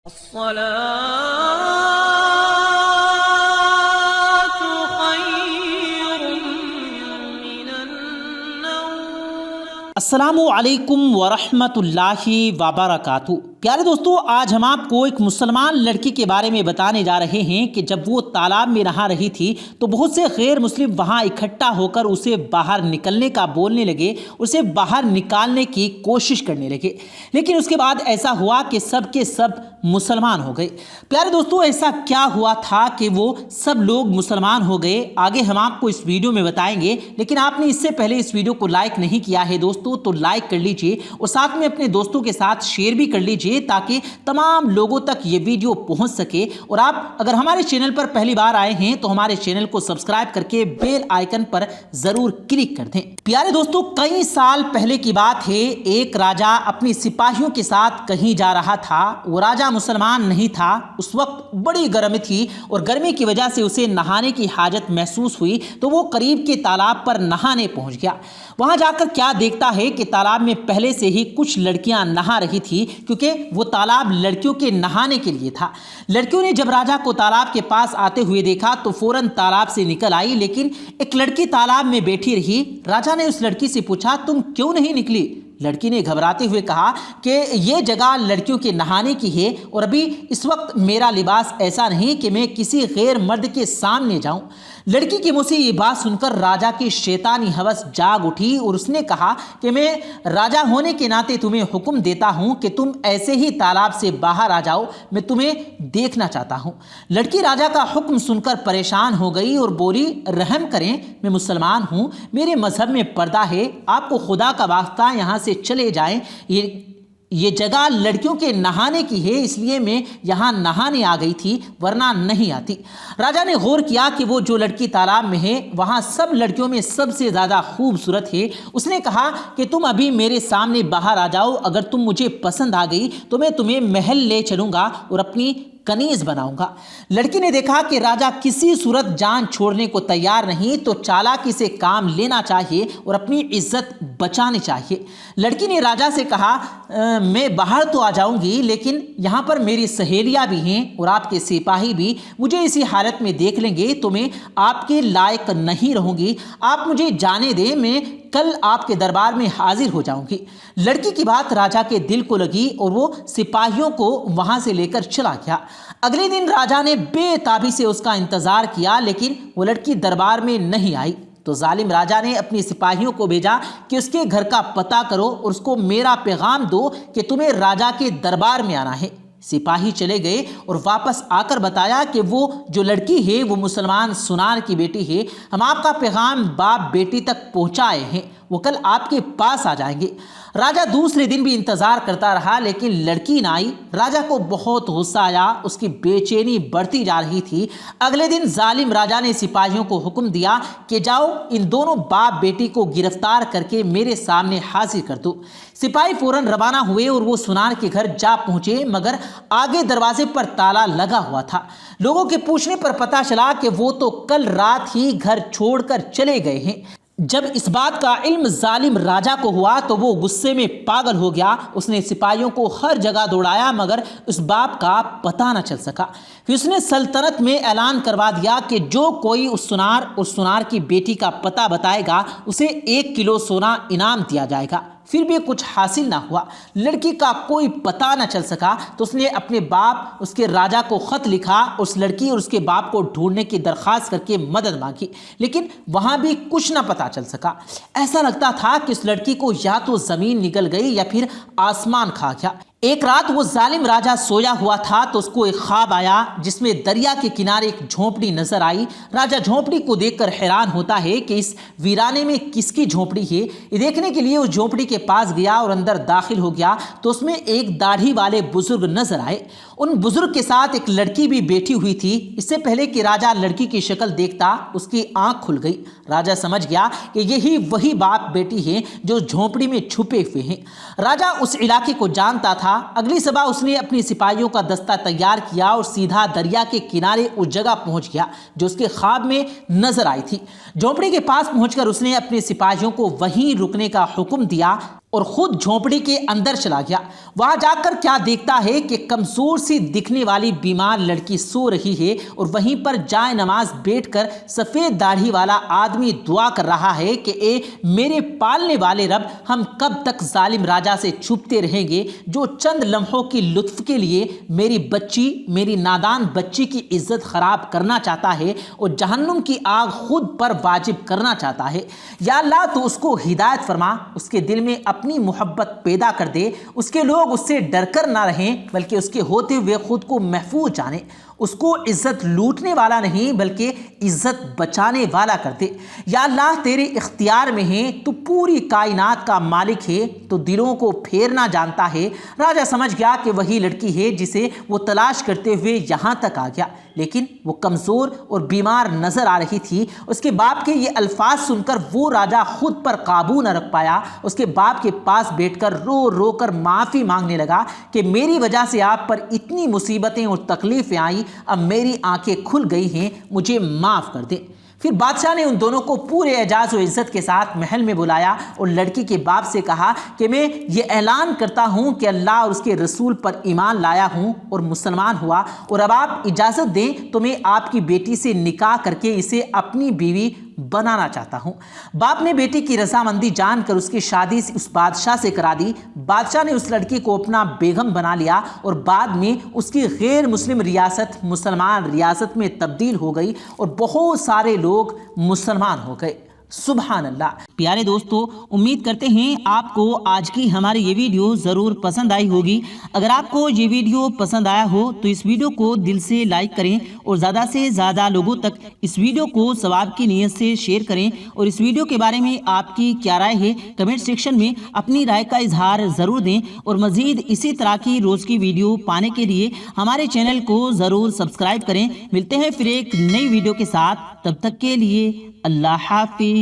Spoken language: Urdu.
الصلاة خير من النوم۔ السلام علیکم ورحمۃ اللہ وبرکاتہ۔ پیارے دوستو، آج ہم آپ کو ایک مسلمان لڑکی کے بارے میں بتانے جا رہے ہیں کہ جب وہ تالاب میں نہا رہی تھی تو بہت سے غیر مسلم وہاں اکٹھا ہو کر اسے باہر نکلنے کا بولنے لگے، اسے باہر نکالنے کی کوشش کرنے لگے، لیکن اس کے بعد ایسا ہوا کہ سب کے سب مسلمان ہو گئے۔ پیارے دوستو، ایسا کیا ہوا تھا کہ وہ سب لوگ مسلمان ہو گئے؟ آگے ہم آپ کو اس ویڈیو میں بتائیں گے، لیکن آپ نے اس سے پہلے اس ویڈیو کو لائک نہیں کیا ہے دوستو تو لائک کر لیجئے اور ساتھ میں اپنے دوستوں کے ساتھ شیئر بھی کر لیجئے تاکہ تمام لوگوں تک یہ ویڈیو پہنچ سکے۔ اور آپ اگر ہمارے چینل پر پہلی بار آئے ہیں تو ہمارے چینل کو سبسکرائب کر کے بیل آئیکن پر ضرور کلک کر دیں۔ پیارے دوستو، کئی سال پہلے کی بات ہے، ایک راجہ اپنی سپاہیوں کے ساتھ کہیں جا رہا تھا۔ وہ راجہ مسلمان نہیں تھا، اس وقت بڑی گرمی تھی اور گرمی کی وجہ سے اسے نہانے کی حاجت محسوس ہوئی تو وہ قریب کے تالاب پر نہانے پہنچ گیا۔ وہاں جا کر کیا دیکھتا ہے کہ تالاب میں پہلے سے ہی کچھ لڑکیاں نہا رہی تھی، کیونکہ وہ تالاب لڑکیوں کے نہانے کے لیے تھا۔ لڑکیوں نے جب راجہ کو تالاب کے پاس آتے ہوئے دیکھا تو فوراً تالاب سے نکل آئی، لیکن ایک لڑکی تالاب میں بیٹھی رہی۔ راجہ نے اس لڑکی سے پوچھا، تم کیوں نہیں نکلی؟ لڑکی نے گھبراتے ہوئے کہا کہ یہ جگہ لڑکیوں کے نہانے کی ہے اور ابھی اس وقت میرا لباس ایسا نہیں کہ میں کسی غیر مرد کے سامنے جاؤں۔ لڑکی کے منہ سے یہ بات سن کر راجہ کی شیطانی ہوس جاگ اٹھی اور اس نے کہا کہ میں راجہ ہونے کے ناطے تمہیں حکم دیتا ہوں کہ تم ایسے ہی تالاب سے باہر آ جاؤ، میں تمہیں دیکھنا چاہتا ہوں۔ لڑکی راجہ کا حکم سن کر پریشان ہو گئی اور بولی، رحم کریں، میں مسلمان ہوں، میرے مذہب میں پردہ ہے، آپ کو خدا کا واسطہ یہاں سے چلے جائیں، یہ جگہ لڑکیوں کے نہانے کی ہے، اس لیے میں یہاں نہانے آ گئی تھی ورنہ نہیں آتی۔ راجہ نے غور کیا کہ وہ جو لڑکی تالاب میں ہے وہاں سب لڑکیوں میں سب سے زیادہ خوبصورت ہے۔ اس نے کہا کہ تم ابھی میرے سامنے باہر آ جاؤ، اگر تم مجھے پسند آ گئی تو میں تمہیں محل لے چلوں گا اور اپنی کنیز بناؤں گا۔ لڑکی نے دیکھا کہ راجہ کسی صورت جان چھوڑنے کو تیار نہیں تو چالاکی سے کام لینا چاہیے اور اپنی عزت بچانی چاہیے۔ لڑکی نے راجہ سے کہا، میں باہر تو آ جاؤں گی لیکن یہاں پر میری سہیلیاں بھی ہیں اور آپ کے سپاہی بھی، مجھے اسی حالت میں دیکھ لیں گے تو میں آپ کے لائق نہیں رہوں گی، آپ مجھے جانے دیں، میں کل آپ کے دربار میں حاضر ہو جاؤں گی۔ لڑکی کی بات راجہ کے دل کو لگی اور وہ سپاہیوں کو وہاں سے لے کر چلا گیا۔ اگلے دن راجہ نے بے تابی سے اس کا انتظار کیا لیکن وہ لڑکی دربار میں نہیں آئی تو ظالم راجہ نے اپنی سپاہیوں کو بھیجا کہ اس کے گھر کا پتہ کرو اور اس کو میرا پیغام دو کہ تمہیں راجہ کے دربار میں آنا ہے۔ سپاہی چلے گئے اور واپس آ کر بتایا کہ وہ جو لڑکی ہے وہ مسلمان سنار کی بیٹی ہے، ہم آپ کا پیغام باپ بیٹی تک پہنچائے ہیں، وہ کل آپ کے پاس آ جائیں گے۔ راجہ دوسرے دن بھی انتظار کرتا رہا لیکن لڑکی نہ آئی۔ راجہ کو بہت غصہ آیا، اس کی بے چینی بڑھتی جا رہی تھی۔ اگلے دن ظالم راجہ نے سپاہیوں کو حکم دیا کہ جاؤ ان دونوں باپ بیٹی کو گرفتار کر کے میرے سامنے حاضر کر دو۔ سپاہی فوراً روانہ ہوئے اور وہ سنار کے گھر جا پہنچے، مگر آگے دروازے پر تالا لگا ہوا تھا۔ لوگوں کے پوچھنے پر پتہ چلا کہ وہ تو کل رات ہی گھر چھوڑ کر چلے گئے ہیں۔ جب اس بات کا علم ظالم راجہ کو ہوا تو وہ غصے میں پاگل ہو گیا۔ اس نے سپاہیوں کو ہر جگہ دوڑایا مگر اس باپ کا پتہ نہ چل سکا۔ پھر اس نے سلطنت میں اعلان کروا دیا کہ جو کوئی اس سنار کی بیٹی کا پتہ بتائے گا اسے 1 کلو سونا انعام دیا جائے گا۔ پھر بھی کچھ حاصل نہ ہوا، لڑکی کا کوئی پتہ نہ چل سکا تو اس نے اپنے باپ اس کے راجہ کو خط لکھا، اس لڑکی اور اس کے باپ کو ڈھونڈنے کی درخواست کر کے مدد مانگی، لیکن وہاں بھی کچھ نہ پتہ چل سکا۔ ایسا لگتا تھا کہ اس لڑکی کو یا تو زمین نگل گئی یا پھر آسمان کھا گیا۔ ایک رات وہ ظالم راجہ سویا ہوا تھا تو اس کو ایک خواب آیا جس میں دریا کے کنارے ایک جھونپڑی نظر آئی۔ راجہ جھونپڑی کو دیکھ کر حیران ہوتا ہے کہ اس ویرانے میں کس کی جھونپڑی ہے۔ یہ دیکھنے کے لیے اس جھونپڑی کے پاس گیا اور اندر داخل ہو گیا تو اس میں ایک داڑھی والے بزرگ نظر آئے۔ ان بزرگ کے ساتھ ایک لڑکی بھی بیٹھی ہوئی تھی۔ اس سے پہلے کہ راجہ لڑکی کی شکل دیکھتا اس کی آنکھ کھل گئی۔ راجہ سمجھ گیا کہ یہی وہی باپ بیٹی ہیں جو جھونپڑی میں چھپے ہوئے ہیں۔ راجہ اس علاقے کو جانتا تھا۔ اگلی صبح اس نے اپنی سپاہیوں کا دستہ تیار کیا اور سیدھا دریا کے کنارے اس جگہ پہنچ گیا جو اس کے خواب میں نظر آئی تھی۔ جھونپڑی کے پاس پہنچ کر اس نے اپنے سپاہیوں کو وہیں رکنے کا حکم دیا۔ اور خود جھونپڑی کے اندر چلا گیا۔ وہاں جا کر کیا دیکھتا ہے کہ کمزور سی دکھنے والی بیمار لڑکی سو رہی ہے اور وہیں پر جائے نماز بیٹھ کر سفید داڑھی والا آدمی دعا کر رہا ہے کہ اے میرے پالنے والے رب، ہم کب تک ظالم راجا سے چھپتے رہیں گے جو چند لمحوں کی لطف کے لیے میری بچی، میری نادان بچی کی عزت خراب کرنا چاہتا ہے اور جہنم کی آگ خود پر واجب کرنا چاہتا ہے۔ یا اللہ تو اس کو ہدایت فرما، اس کے دل میں اپنی محبت پیدا کر دے، اس کے لوگ اس سے ڈر کر نہ رہیں بلکہ اس کے ہوتے ہوئے خود کو محفوظ جانیں، اس کو عزت لوٹنے والا نہیں بلکہ عزت بچانے والا کر دے۔ یا اللہ تیرے اختیار میں ہے، تو پوری کائنات کا مالک ہے، تو دلوں کو پھیرنا جانتا ہے۔ راجا سمجھ گیا کہ وہی لڑکی ہے جسے وہ تلاش کرتے ہوئے یہاں تک آ گیا، لیکن وہ کمزور اور بیمار نظر آ رہی تھی۔ اس کے باپ کے یہ الفاظ سن کر وہ راجا خود پر قابو نہ رکھ پایا، اس کے باپ کے پاس بیٹھ کر رو رو کر معافی مانگنے لگا کہ میری وجہ سے آپ پر اتنی مصیبتیں اور تکلیفیں آئیں، اب میری آنکھیں کھل گئی ہیں، مجھے معاف کر دیں۔ پھر بادشاہ نے ان دونوں کو پورے اعزاز و عزت کے ساتھ محل میں بلایا اور لڑکی کے باپ سے کہا کہ میں یہ اعلان کرتا ہوں کہ اللہ اور اس کے رسول پر ایمان لایا ہوں اور مسلمان ہوا، اور اب آپ اجازت دیں تو میں آپ کی بیٹی سے نکاح کر کے اسے اپنی بیوی بنانا چاہتا ہوں۔ باپ نے بیٹی کی رضامندی جان کر اس کی شادی اس بادشاہ سے کرا دی۔ بادشاہ نے اس لڑکی کو اپنا بیگم بنا لیا اور بعد میں اس کی غیر مسلم ریاست مسلمان ریاست میں تبدیل ہو گئی اور بہت سارے لوگ مسلمان ہو گئے۔ سبحان اللہ۔ پیارے دوستو، امید کرتے ہیں آپ کو آج کی ہماری یہ ویڈیو ضرور پسند آئی ہوگی۔ اگر آپ کو یہ ویڈیو پسند آیا ہو تو اس ویڈیو کو دل سے لائک کریں اور زیادہ سے زیادہ لوگوں تک اس ویڈیو کو ثواب کی نیت سے شیئر کریں، اور اس ویڈیو کے بارے میں آپ کی کیا رائے ہے کمنٹ سیکشن میں اپنی رائے کا اظہار ضرور دیں، اور مزید اسی طرح کی روز کی ویڈیو پانے کے لیے ہمارے چینل کو ضرور سبسکرائب کریں۔ ملتے ہیں پھر ایک نئی ویڈیو کے ساتھ، تب تک کے لیے اللہ حافظ۔